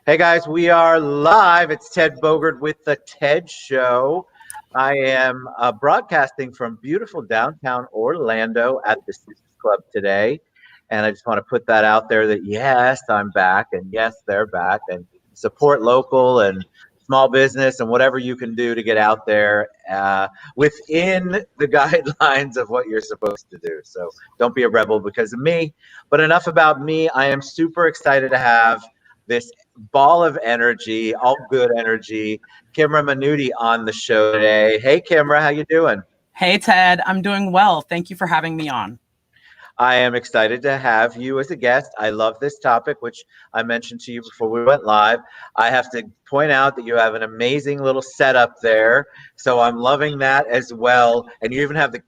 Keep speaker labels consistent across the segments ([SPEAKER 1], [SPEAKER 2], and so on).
[SPEAKER 1] Hey guys, we are live. It's Ted Bogert with the TED Show. I am broadcasting from beautiful downtown Orlando at the City Club today. And I just want to put that out there that yes, I'm back, and yes, they're back, and support local and small business and whatever you can do to get out there within the guidelines of what you're supposed to do. So don't be a rebel because of me. But enough about me. I am super excited to have this ball of energy, all good energy, Kimrah Minuty on the show today. Hey, Kimrah, how you doing?
[SPEAKER 2] Hey, Ted. I'm doing well. Thank you for having me on.
[SPEAKER 1] I am excited to have you as a guest. I love this topic, which I mentioned to you before we went live. I have to point out that you have an amazing little setup there. So I'm loving that as well. And you even have the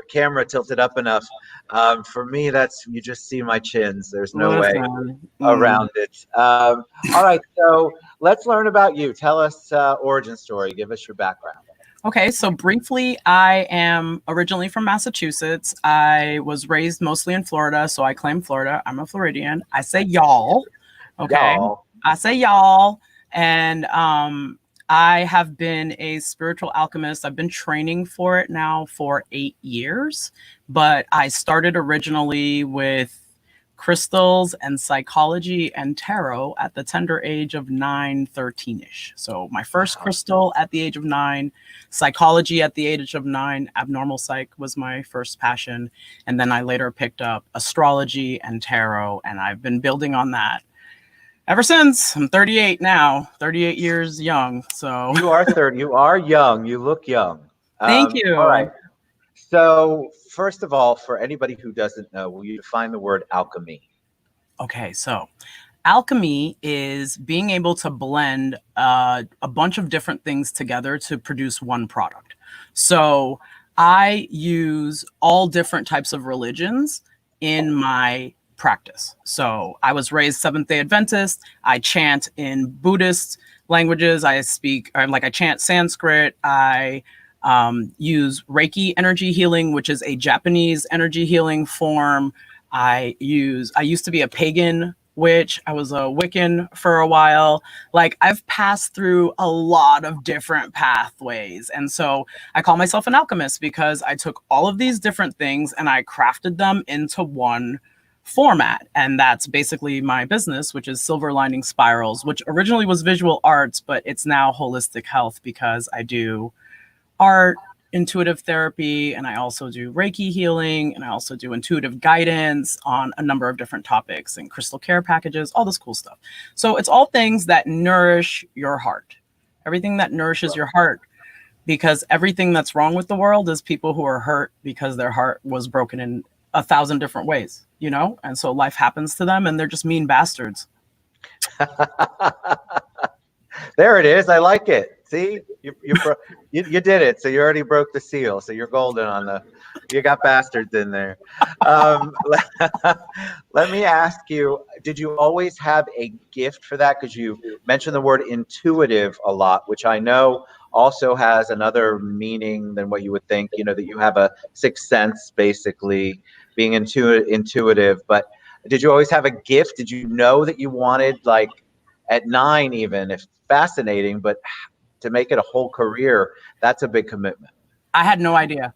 [SPEAKER 1] camera tilted up enough. For me, that's you just see my chins. There's no way around it. All right. So let's learn about you. Tell us origin story. Give us your background.
[SPEAKER 2] Okay, so briefly, I am originally from Massachusetts. I was raised mostly in Florida, so I claim Florida. I'm a Floridian. I say y'all. Okay.
[SPEAKER 1] Y'all.
[SPEAKER 2] I say y'all. And I have been a spiritual alchemist. I've been training for it now for 8 years, but I started originally with crystals and psychology and tarot at the tender age of 9, 13-ish. So my first crystal at the age of 9, psychology at the age of 9, abnormal psych was my first passion. And then I later picked up astrology and tarot, and I've been building on that ever since. I'm 38 now, 38 years young. So
[SPEAKER 1] you are 30. You are young. You look young.
[SPEAKER 2] Thank you.
[SPEAKER 1] All right. So first of all, for anybody who doesn't know, will you define the word alchemy?
[SPEAKER 2] Okay, so alchemy is being able to blend a bunch of different things together to produce one product. So I use all different types of religions in my practice. So I was raised Seventh-day Adventist. I chant in Buddhist languages. I chant Sanskrit. I use Reiki energy healing, which is a Japanese energy healing form. I used to be a pagan witch. I was a Wiccan for a while. Like, I've passed through a lot of different pathways. And so I call myself an alchemist because I took all of these different things and I crafted them into one format. And that's basically my business, which is Silver Lining Spirals, which originally was visual arts, but it's now holistic health because I do art, intuitive therapy, and I also do Reiki healing, and I also do intuitive guidance on a number of different topics and crystal care packages, all this cool stuff. So it's all things that nourish your heart, everything that nourishes your heart, because everything that's wrong with the world is people who are hurt because their heart was broken in 1,000 different ways, you know? And so life happens to them and they're just mean bastards.
[SPEAKER 1] There it is. I like it. See, you did it. So you already broke the seal. So you're golden on you got bastards in there. Let me ask you, did you always have a gift for that? Because you mentioned the word intuitive a lot, which I know also has another meaning than what you would think, you know, that you have a sixth sense, basically being intuitive. But did you always have a gift? Did you know that you wanted, like, at 9 even, if fascinating, but to make it a whole career, that's a big commitment.
[SPEAKER 2] I had no idea.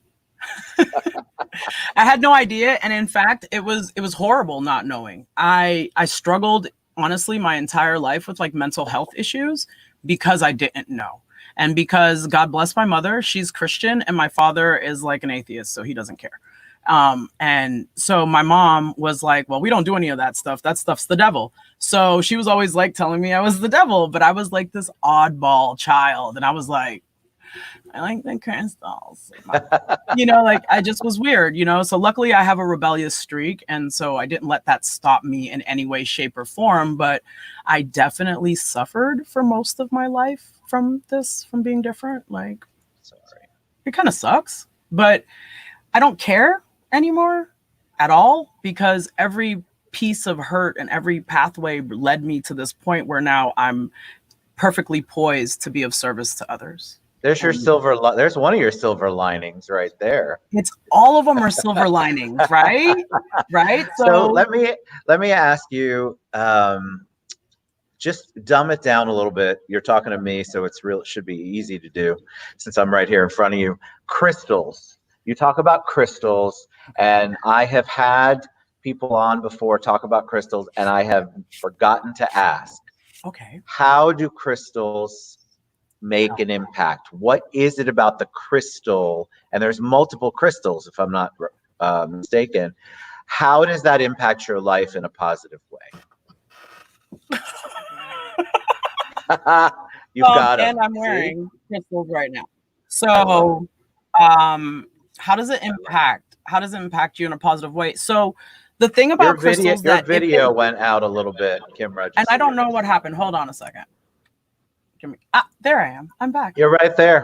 [SPEAKER 2] I had no idea. And in fact, it was horrible not knowing. I struggled, honestly, my entire life with like mental health issues because I didn't know. And because, God bless my mother, she's Christian and my father is like an atheist, so he doesn't care. And so my mom was like, well, we don't do any of that stuff. That stuff's the devil. So she was always like telling me I was the devil, but I was like this oddball child. And I was like, I like the crystals, you know, like I just was weird, you know? So luckily I have a rebellious streak. And so I didn't let that stop me in any way, shape or form, but I definitely suffered for most of my life from being different. Like, sorry, it kind of sucks, but I don't care anymore at all, because every piece of hurt and every pathway led me to this point where now I'm perfectly poised to be of service to others.
[SPEAKER 1] There's your there's one of your silver linings right there.
[SPEAKER 2] It's all of them are silver linings, right? Right.
[SPEAKER 1] So let me ask you, just dumb it down a little bit. You're talking to me, so it should be easy to do since I'm right here in front of you. Crystals. You talk about crystals, and I have had people on before talk about crystals, and I have forgotten to ask.
[SPEAKER 2] Okay.
[SPEAKER 1] How do crystals make an impact? What is it about the crystal? And there's multiple crystals, if I'm not mistaken. How does that impact your life in a positive way? You've got them.
[SPEAKER 2] And I'm
[SPEAKER 1] See?
[SPEAKER 2] wearing crystals right now. So, how does it impact? How does it impact you in a positive way? So, the thing about crystals
[SPEAKER 1] your
[SPEAKER 2] that
[SPEAKER 1] video went out a little bit, Kimrah.
[SPEAKER 2] And I don't know what happened. Hold on a second. There I am. I'm back.
[SPEAKER 1] You're right there.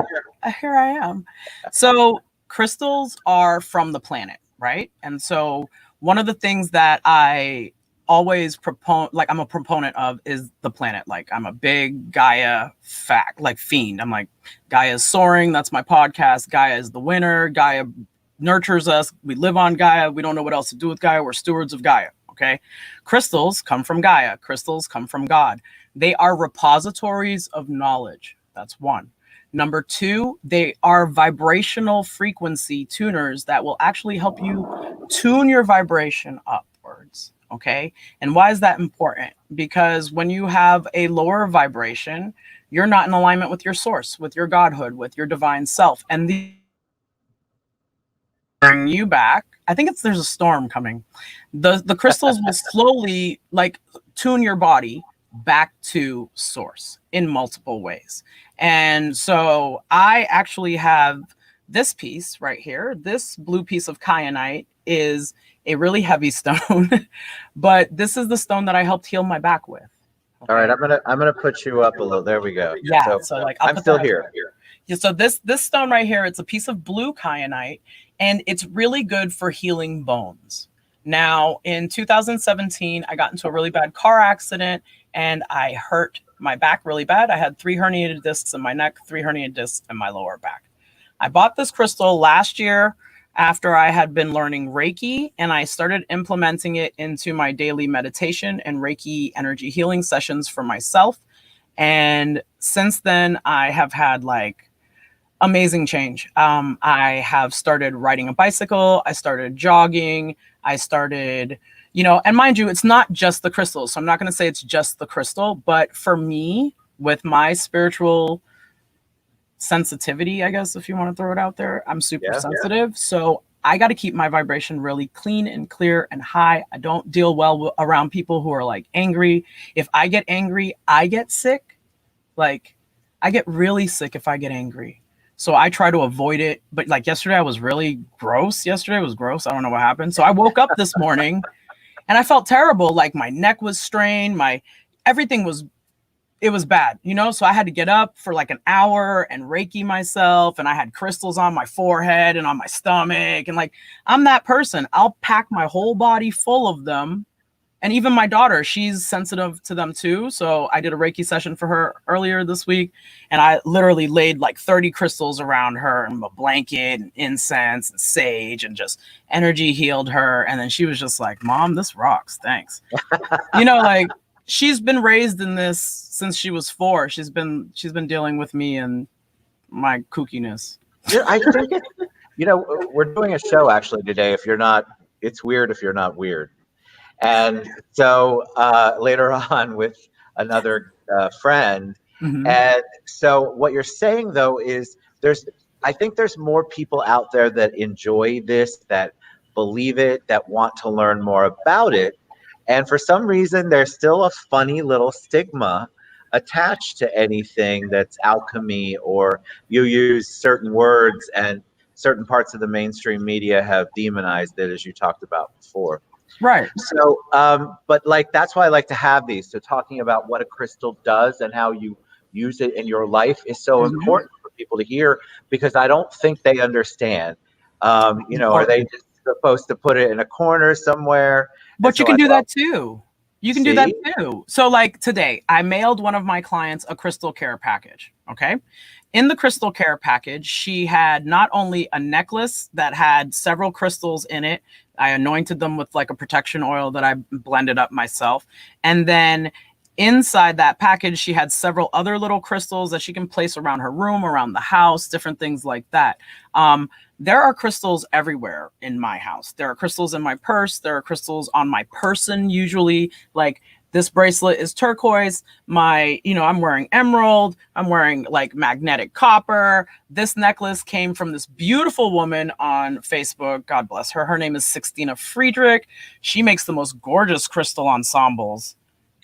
[SPEAKER 2] Here I am. So crystals are from the planet, right? And so one of the things that I always I'm a proponent of is the planet. Like I'm a big Gaia fiend. I'm like, Gaia's soaring. That's my podcast. Gaia is the winner. Gaia nurtures us. We live on Gaia. We don't know what else to do with Gaia. We're stewards of Gaia. Okay. Crystals come from Gaia. Crystals come from God. They are repositories of knowledge. That's one. Number two, they are vibrational frequency tuners that will actually help you tune your vibration upwards. Okay. And why is that important? Because when you have a lower vibration, you're not in alignment with your source, with your godhood, with your divine self. And bring you back. I think there's a storm coming. The crystals will slowly tune your body back to source in multiple ways. And so I actually have this piece right here. This blue piece of kyanite is a really heavy stone, but this is the stone that I helped heal my back with.
[SPEAKER 1] Okay. All right, I'm gonna put you up a little. There we go.
[SPEAKER 2] Yeah. So
[SPEAKER 1] I'm still here.
[SPEAKER 2] Yeah, so this stone right here, it's a piece of blue kyanite, and it's really good for healing bones. Now, in 2017, I got into a really bad car accident and I hurt my back really bad. I had 3 herniated discs in my neck, 3 herniated discs in my lower back. I bought this crystal last year after I had been learning Reiki, and I started implementing it into my daily meditation and Reiki energy healing sessions for myself. And since then, I have had amazing change. I have started riding a bicycle. I started jogging. I started, and mind you, it's not just the crystal. So I'm not going to say it's just the crystal, but for me, with my spiritual sensitivity, I guess, if you want to throw it out there, I'm super sensitive. So I got to keep my vibration really clean and clear and high. I don't deal well around people who are angry. If I get angry, I get sick. I get really sick if I get angry. So I try to avoid it. But yesterday, I was really gross. Yesterday was gross. I don't know what happened. So I woke up this morning and I felt terrible. My neck was strained. Everything was bad, So I had to get up for an hour and Reiki myself. And I had crystals on my forehead and on my stomach. And I'm that person. I'll pack my whole body full of them. And even my daughter, she's sensitive to them too. So I did a Reiki session for her earlier this week. And I literally laid 30 crystals around her and a blanket and incense and sage and just energy healed her. And then she was just like, Mom, this rocks. Thanks. She's been raised in this since she was 4. She's been dealing with me and my kookiness.
[SPEAKER 1] Yeah, I think we're doing a show actually today. It's weird if you're not weird. And so later on with another friend. Mm-hmm. And so what you're saying, though, is I think there's more people out there that enjoy this, that believe it, that want to learn more about it. And for some reason, there's still a funny little stigma attached to anything that's alchemy, or you use certain words, and certain parts of the mainstream media have demonized it, as you talked about before.
[SPEAKER 2] Right.
[SPEAKER 1] So, but that's why I like to have these. So talking about what a crystal does and how you use it in your life is so mm-hmm. important for people to hear, because I don't think they understand. Are they just supposed to put it in a corner somewhere?
[SPEAKER 2] But you can do that too. You can do that too. So today, I mailed one of my clients a crystal care package. Okay. In the crystal care package, she had not only a necklace that had several crystals in it. I anointed them with a protection oil that I blended up myself. And then Inside that package, she had several other little crystals that she can place around her room, around the house, different things like that. There are crystals everywhere in my house. There are crystals in my purse. There are crystals on my person, usually. Like, this bracelet is turquoise. I'm wearing emerald. I'm wearing like magnetic copper. This necklace came from this beautiful woman on Facebook. God bless her. Her name is Sixtina Friedrich. She makes the most gorgeous crystal ensembles.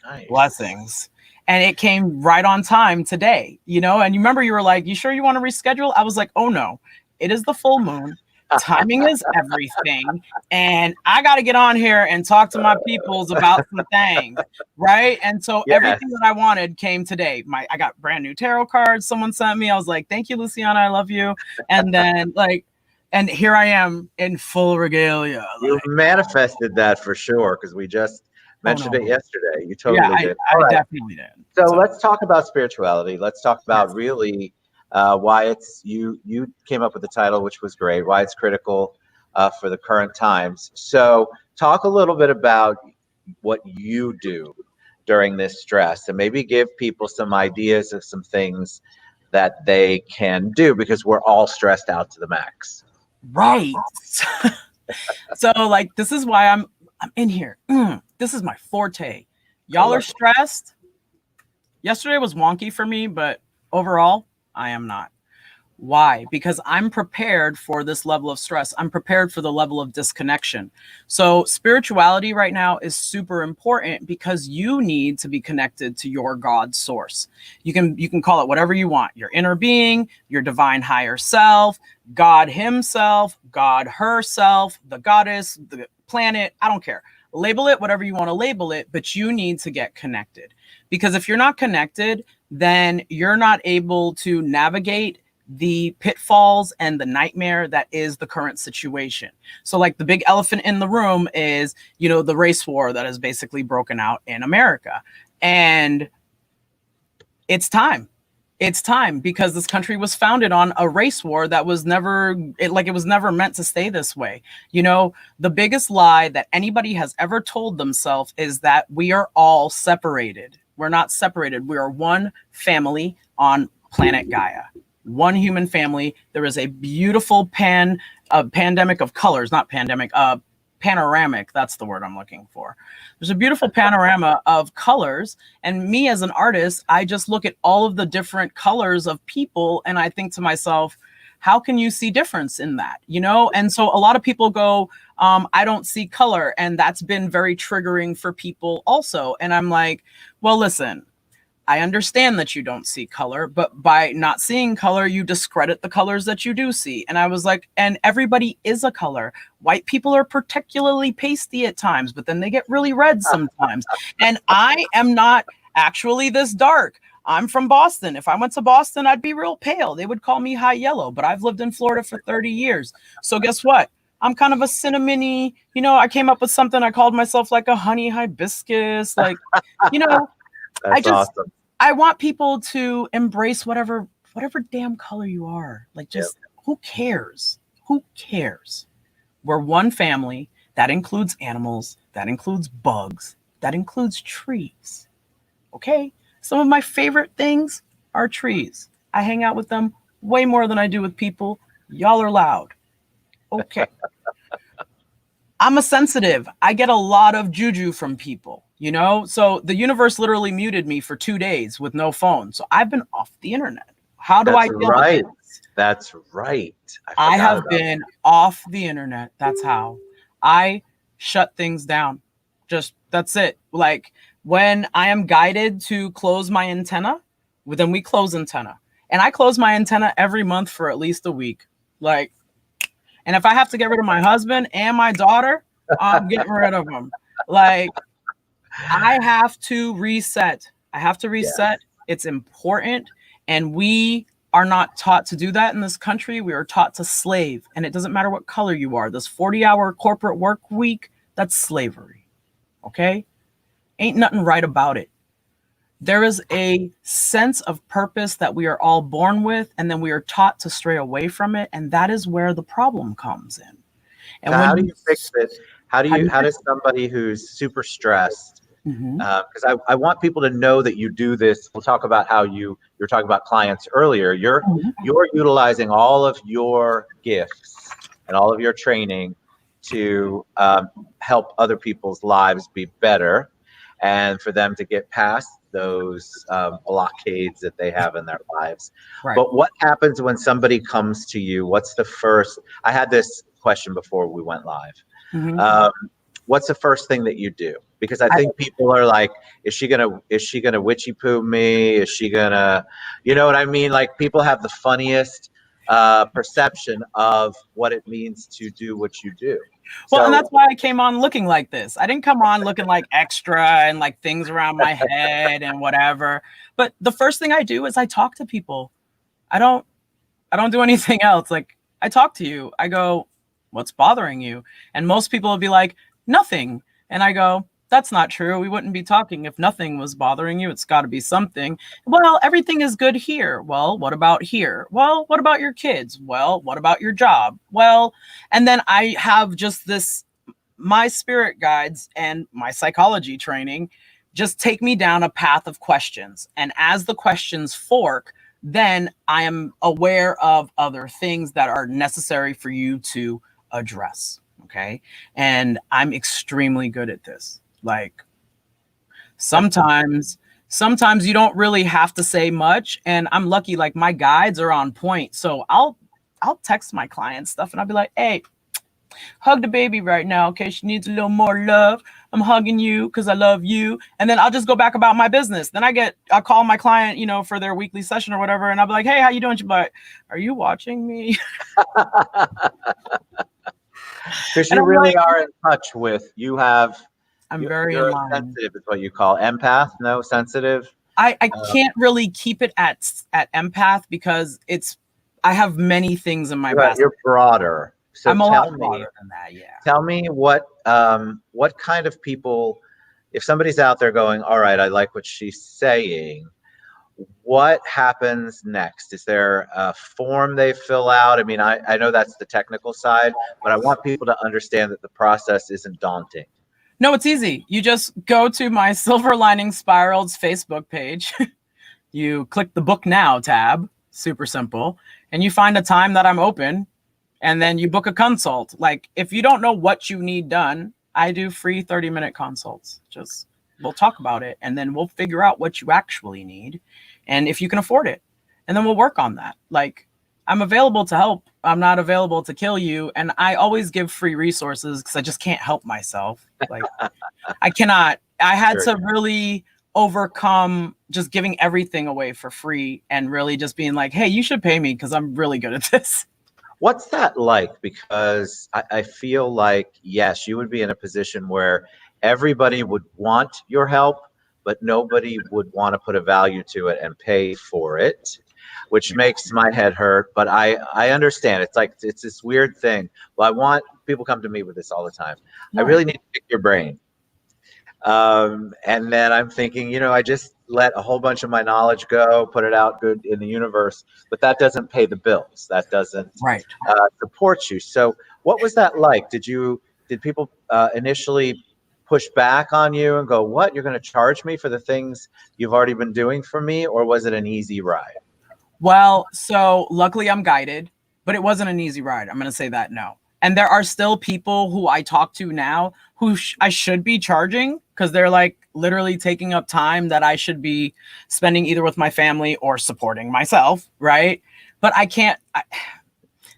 [SPEAKER 1] Nice.
[SPEAKER 2] Blessings. And it came right on time today, and you remember you were like, you sure you want to reschedule? I was like, oh no, it is the full moon. Timing is everything. And I got to get on here and talk to my peoples about some things. Right. And so everything that I wanted came today. I got brand new tarot cards someone sent me. I was like, thank you, Luciana. I love you. And then and here I am in full regalia.
[SPEAKER 1] You manifested that for sure, because we just mentioned it yesterday. You totally did.
[SPEAKER 2] I definitely did.
[SPEAKER 1] So let's talk about spirituality. Let's talk about really why it's you came up with the title, which was great, why it's critical for the current times. So talk a little bit about what you do during this stress, and maybe give people some ideas of some things that they can do, because we're all stressed out to the max.
[SPEAKER 2] Right. So like, this is why I'm in here. This is my forte. Y'all are stressed. Yesterday was wonky for me, but overall, I am not. Why? Because I'm prepared for this level of stress. I'm prepared for the level of disconnection. So spirituality right now is super important, because you need to be connected to your God source. You can call it whatever you want. Your inner being, your divine higher self, God himself, God herself, the goddess, the planet. I don't care. Label it whatever you want to label it, but you need to get connected. Because if you're not connected, then you're not able to navigate the pitfalls and the nightmare that is the current situation. So like, the big elephant in the room is, the race war that is basically broken out in America. And it's time. It's time, because this country was founded on a race war that was never meant to stay this way. The biggest lie that anybody has ever told themselves is that we are all separated. We're not separated. We are one family on planet Gaia. One human family. There is a beautiful pandemic of colors, not pandemic, panoramic. That's the word I'm looking for. There's a beautiful panorama of colors. And me as an artist, I just look at all of the different colors of people. And I think to myself, how can you see difference in that? And so a lot of people go, I don't see color. And that's been very triggering for people also. And I'm like, well, listen, I understand that you don't see color, but by not seeing color, you discredit the colors that you do see. And I was like, and everybody is a color. White people are particularly pasty at times, but then they get really red sometimes. And I am not actually this dark. I'm from Boston. If I went to Boston, I'd be real pale. They would call me high yellow, but I've lived in Florida for 30 years. So guess what? I'm kind of a cinnamony, I came up with something. I called myself like a honey hibiscus. Like,
[SPEAKER 1] That's awesome.
[SPEAKER 2] I want people to embrace whatever damn color you are. Like, just who cares? Who cares? We're one family. That includes animals. That includes bugs. That includes trees. Okay? Some of my favorite things are trees. I hang out with them way more than I do with people. Y'all are loud. Okay. I'm a sensitive. I get a lot of juju from people, So the universe literally muted me for 2 days with no phone. So I've been off the internet. How do I deal with this?
[SPEAKER 1] That's right.
[SPEAKER 2] I have been off the internet. That's how I shut things down. That's it. Like, when I am guided to close my antenna, then we close antenna. And I close my antenna every month for at least a week. Like, and if I have to get rid of my husband and my daughter, I'm getting rid of them. Like, I have to reset. It's important. And we are not taught to do that in this country. We are taught to slave. And it doesn't matter what color you are. This 40-hour corporate work week, that's slavery. Okay? Ain't nothing right about it. There is a sense of purpose that we are all born with, and then we are taught to stray away from it, and that is where the problem comes in. And
[SPEAKER 1] how do you fix it? How does somebody who's super stressed Because I want people to know that you do this. We'll talk about how you're talking about clients earlier. You're utilizing all of your gifts and all of your training to help other people's lives be better, and for them to get past those blockades that they have in their lives.
[SPEAKER 2] Right.
[SPEAKER 1] But what happens when somebody comes to you? What's the first? I had this question before we went live. What's the first thing that you do? Because I think people are like, is she gonna witchy poo me? Is she gonna, you know what I mean? Like, people have the funniest perception of what it means to do what you do.
[SPEAKER 2] Well, and that's why I came on looking like this. I didn't come on looking like extra and like things around my head and whatever. But the first thing I do is I talk to people. I don't do anything else. Like, I talk to you. I go, what's bothering you? And most people will be like, nothing. And I go, that's not true. We wouldn't be talking if nothing was bothering you. It's got to be something. Well, everything is good here. Well, what about here? Well, what about your kids? Well, what about your job? Well, and then I have just this, my spirit guides and my psychology training just take me down a path of questions. And as the questions fork, then I am aware of other things that are necessary for you to address. Okay. And I'm extremely good at this. Like, sometimes you don't really have to say much. And I'm lucky, like, my guides are on point. So I'll text my clients stuff and I'll be like, hey, hug the baby right now. Okay. She needs a little more love. I'm hugging you because I love you. And then I'll just go back about my business. Then I'll call my client, you know, for their weekly session or whatever. And I'll be like, hey, how you doing? She'll be like, are you watching me?
[SPEAKER 1] Because you really are in touch with,
[SPEAKER 2] I'm very in line.
[SPEAKER 1] Sensitive is what you call empath. No, sensitive.
[SPEAKER 2] I can't really keep it at empath because I have many things in my basket.
[SPEAKER 1] You're broader. So
[SPEAKER 2] I'm a lot broader than that. Yeah.
[SPEAKER 1] Tell me what kind of people, if somebody's out there going, all right, I like what she's saying, what happens next? Is there a form they fill out? I mean, I know that's the technical side, but I want people to understand that the process isn't daunting.
[SPEAKER 2] No, it's easy. You just go to my Silver Lining Spirals Facebook page. You click the book now tab, super simple, and you find a time that I'm open, and then you book a consult. Like, if you don't know what you need done, I do free 30-minute consults. We'll talk about it, and then we'll figure out what you actually need and if you can afford it. And then we'll work on that. Like, I'm available to help. I'm not available to kill you. And I always give free resources because I just can't help myself. Like, I cannot. I had to really overcome just giving everything away for free and really just being like, hey, you should pay me because I'm really good at this.
[SPEAKER 1] What's that like? Because I feel like, yes, you would be in a position where everybody would want your help, but nobody would want to put a value to it and pay for it, which makes my head hurt. But I understand. It's like, it's this weird thing. Well, people come to me with this all the time. I really need to pick your brain. And then I'm thinking, you know, I just let a whole bunch of my knowledge go, put it out good in the universe, but that doesn't pay the bills. That doesn't support you. So what was that like? Did people initially push back on you and go, what, you're going to charge me for the things you've already been doing for me? Or was it an easy ride?
[SPEAKER 2] Well, so luckily I'm guided, but it wasn't an easy ride. I'm going to say that no. And there are still people who I talk to now who I should be charging because they're like literally taking up time that I should be spending either with my family or supporting myself, right? But I can't.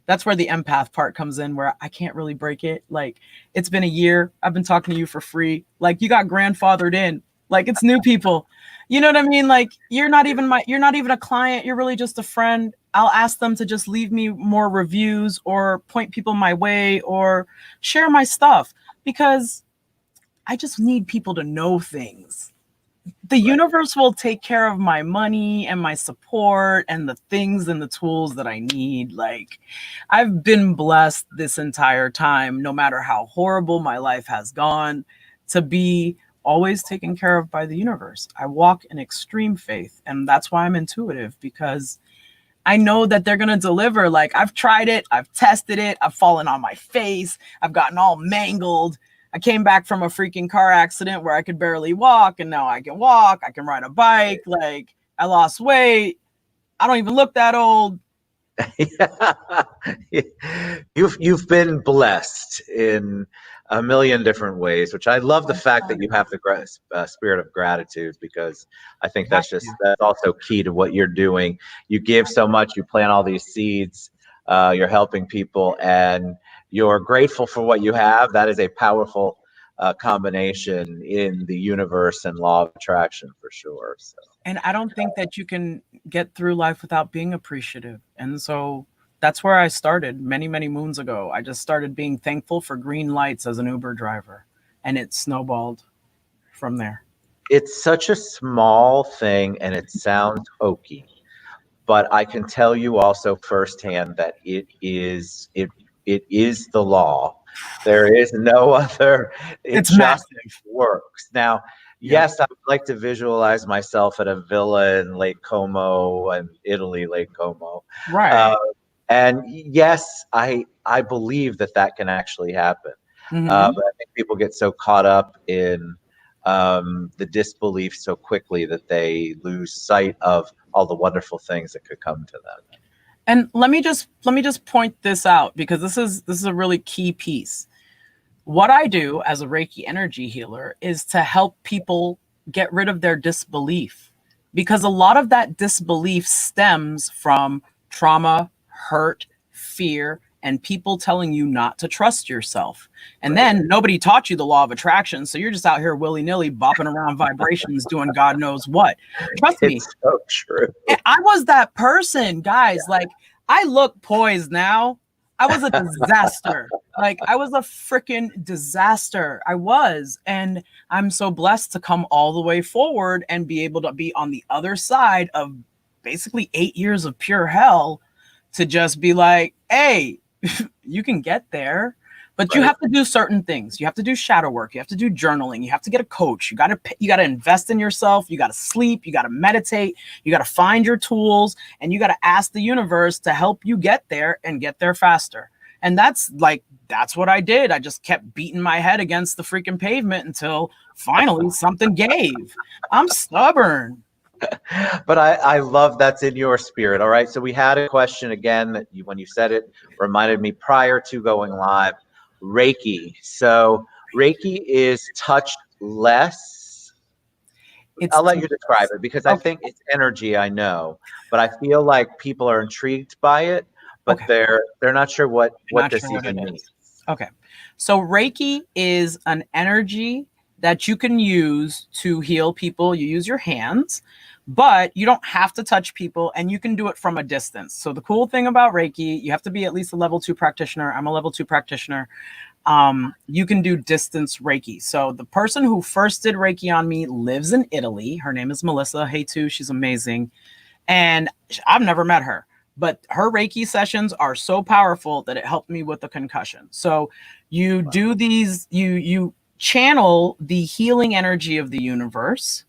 [SPEAKER 2] That's where the empath part comes in, where I can't really break it. Like, it's been a year. I've been talking to you for free. Like, you got grandfathered in. Like, it's new people. You know what I mean? Like, you're not even a client. You're really just a friend. I'll ask them to just leave me more reviews or point people my way or share my stuff because I just need people to know things. The universe will take care of my money and my support and the things and the tools that I need. Like, I've been blessed this entire time, no matter how horrible my life has gone, to be always taken care of by the universe. I walk in extreme faith, and that's why I'm intuitive, because I know that they're going to deliver. Like, I've tried it, I've tested it, I've fallen on my face, I've gotten all mangled, I came back from a freaking car accident where I could barely walk, and now I can walk. I can ride a bike. Like, I lost weight. I don't even look that old.
[SPEAKER 1] You've been blessed in a million different ways, which I love the fact that you have the spirit of gratitude, because I think that's also key to what you're doing. You give so much, you plant all these seeds, you're helping people, and you're grateful for what you have. That is a powerful combination in the universe and law of attraction for sure. So.
[SPEAKER 2] And I don't think that you can get through life without being appreciative. And so that's where I started many, many moons ago. I just started being thankful for green lights as an Uber driver, and it snowballed from there.
[SPEAKER 1] It's such a small thing, and it sounds hokey, but I can tell you also firsthand that it is the law. There is no other.
[SPEAKER 2] It's massive.
[SPEAKER 1] Works. Now, yes, I would like to visualize myself at a villa in Lake Como and Italy, Lake Como.
[SPEAKER 2] Right.
[SPEAKER 1] And yes, I believe that can actually happen.
[SPEAKER 2] Mm-hmm.
[SPEAKER 1] But I think people get so caught up in the disbelief so quickly that they lose sight of all the wonderful things that could come to them.
[SPEAKER 2] And let me just point this out, because this is a really key piece. What I do as a Reiki energy healer is to help people get rid of their disbelief, because a lot of that disbelief stems from trauma, hurt, fear, and people telling you not to trust yourself. And then nobody taught you the law of attraction, so you're just out here willy-nilly bopping around vibrations doing God knows what. Trust me.
[SPEAKER 1] It's so true.
[SPEAKER 2] I was that person, guys. Like, I look poised now. I was a disaster. Like, I was a freaking disaster. I was. And I'm so blessed to come all the way forward and be able to be on the other side of basically 8 years of pure hell, to just be like, hey, you can get there, but you have to do certain things. You have to do shadow work. You have to do journaling. You have to get a coach. You got to invest in yourself. You got to sleep. You got to meditate. You got to find your tools, and you got to ask the universe to help you get there and get there faster. And that's what I did. I just kept beating my head against the freaking pavement until finally something gave. I'm stubborn.
[SPEAKER 1] But I love that's in your spirit. All right. So we had a question again that when you said it, reminded me prior to going live. Reiki. So Reiki is touch less. I'll let you describe it, because I think it's energy, I know, but I feel like people are intrigued by it, but they're not sure what this even means.
[SPEAKER 2] Okay. So Reiki is an energy that you can use to heal people. You use your hands, but you don't have to touch people, and you can do it from a distance. So the cool thing about Reiki, you have to be at least a level 2 practitioner. I'm a level 2 practitioner. You can do distance Reiki. So the person who first did Reiki on me lives in Italy. Her name is Melissa. Hey, too. She's amazing. And I've never met her, but her Reiki sessions are so powerful that it helped me with a concussion. So you do these, you channel the healing energy of the universe.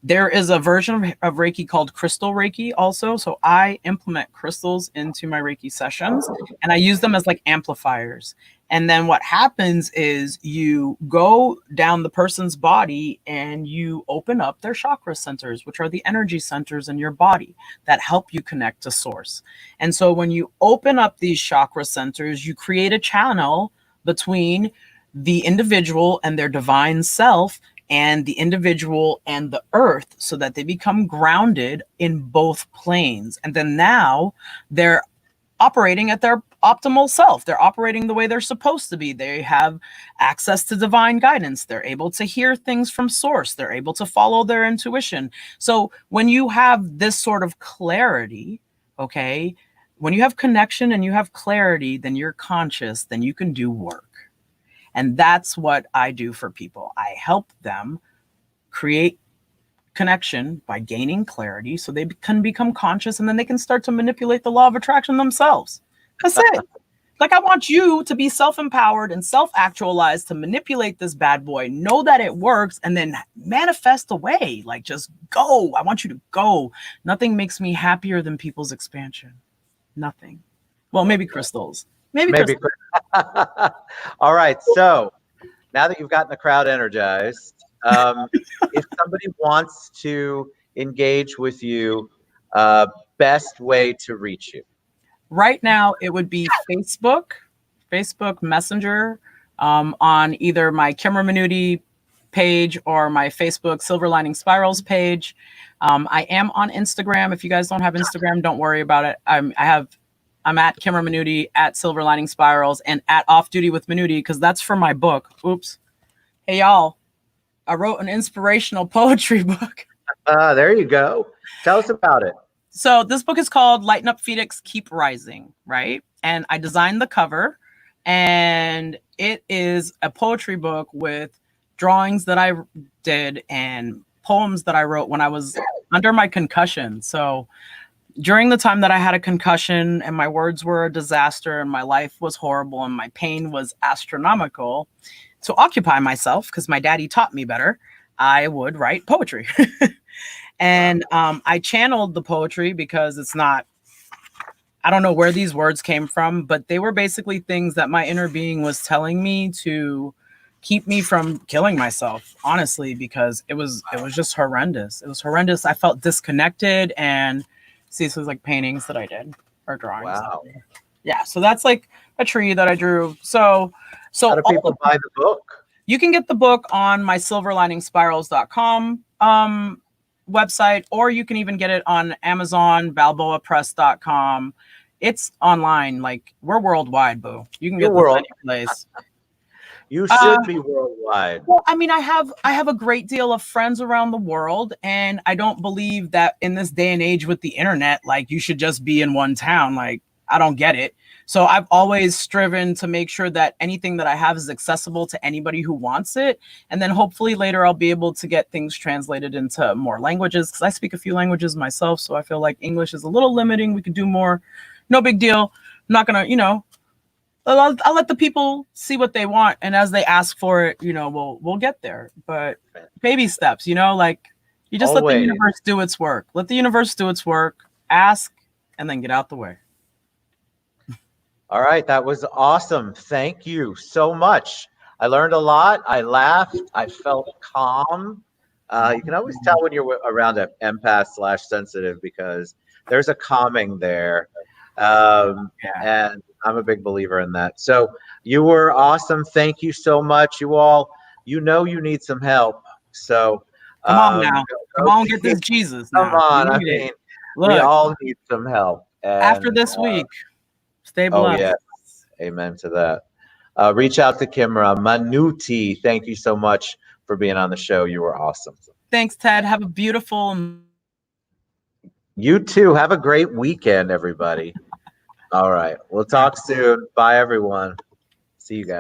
[SPEAKER 2] There is a version of Reiki called Crystal Reiki also. So I implement crystals into my Reiki sessions, and I use them as like amplifiers. And then what happens is you go down the person's body and you open up their chakra centers, which are the energy centers in your body that help you connect to source. And so when you open up these chakra centers, you create a channel between the individual and their divine self, and the individual and the earth, so that they become grounded in both planes. And then now they're operating at their optimal self. They're operating the way they're supposed to be. They have access to divine guidance. They're able to hear things from source. They're able to follow their intuition. So when you have this sort of clarity, okay, when you have connection and you have clarity, then you're conscious, then you can do work. And that's what I do for people. I help them create connection by gaining clarity so they can become conscious, and then they can start to manipulate the law of attraction themselves. That's it. Like, I want you to be self-empowered and self-actualized to manipulate this bad boy, know that it works, and then manifest away. Like, just go. I want you to go. Nothing makes me happier than people's expansion. Nothing. Well, maybe crystals. Maybe.
[SPEAKER 1] All right. So now that you've gotten the crowd energized, if somebody wants to engage with you, best way to reach you?
[SPEAKER 2] Right now, it would be Facebook Messenger, on either my Kimrah Minuty page or my Facebook Silver Lining Spirals page. I am on Instagram. If you guys don't have Instagram, don't worry about it. I'm at Kimrah Minuty, at Silver Lining Spirals, and at Off Duty with Minuty, because that's for my book. Oops. Hey, y'all. I wrote an inspirational poetry book.
[SPEAKER 1] There you go. Tell us about it.
[SPEAKER 2] So this book is called Lighten Up Phoenix, Keep Rising, right? And I designed the cover, and it is a poetry book with drawings that I did and poems that I wrote when I was under my concussion. So during the time that I had a concussion and my words were a disaster and my life was horrible and my pain was astronomical, to occupy myself, because my daddy taught me better, I would write poetry. And I channeled the poetry because it's not, I don't know where these words came from, but they were basically things that my inner being was telling me to keep me from killing myself, honestly, because it was just horrendous. It was horrendous. I felt disconnected, and see, so it was like paintings that I did or drawings.
[SPEAKER 1] Wow.
[SPEAKER 2] Yeah, so that's like a tree that I drew. So
[SPEAKER 1] how do people buy the book?
[SPEAKER 2] You can get the book on my silverliningspirals.com website, or you can even get it on Amazon, balboapress.com. It's online. Like, we're worldwide, boo. You can get this any place.
[SPEAKER 1] You should be worldwide.
[SPEAKER 2] Well, I mean, I have a great deal of friends around the world, and I don't believe that in this day and age with the internet, like, you should just be in one town. Like, I don't get it. So I've always striven to make sure that anything that I have is accessible to anybody who wants it. And then hopefully later I'll be able to get things translated into more languages, because I speak a few languages myself. So I feel like English is a little limiting. We could do more. No big deal. I'm not going to, I'll let the people see what they want. And as they ask for it, we'll get there. But baby steps, like, you just let the universe do its work. Let the universe do its work. Ask, and then get out the way.
[SPEAKER 1] All right. That was awesome. Thank you so much. I learned a lot. I laughed. I felt calm. You can always tell when you're around an empath/sensitive, because there's a calming there. And I'm a big believer in that. So you were awesome. Thank you so much. You all, you need some help. So
[SPEAKER 2] come on now. Come on, get this Jesus now.
[SPEAKER 1] Come on. I mean, look, we all need some help. And,
[SPEAKER 2] after this week, stay blessed.
[SPEAKER 1] Oh, yes. Amen to that. Reach out to Kimrah Minuty. Thank you so much for being on the show. You were awesome.
[SPEAKER 2] Thanks, Ted. Have a beautiful...
[SPEAKER 1] You too. Have a great weekend, everybody. All right. We'll talk soon. Bye, everyone. See you guys.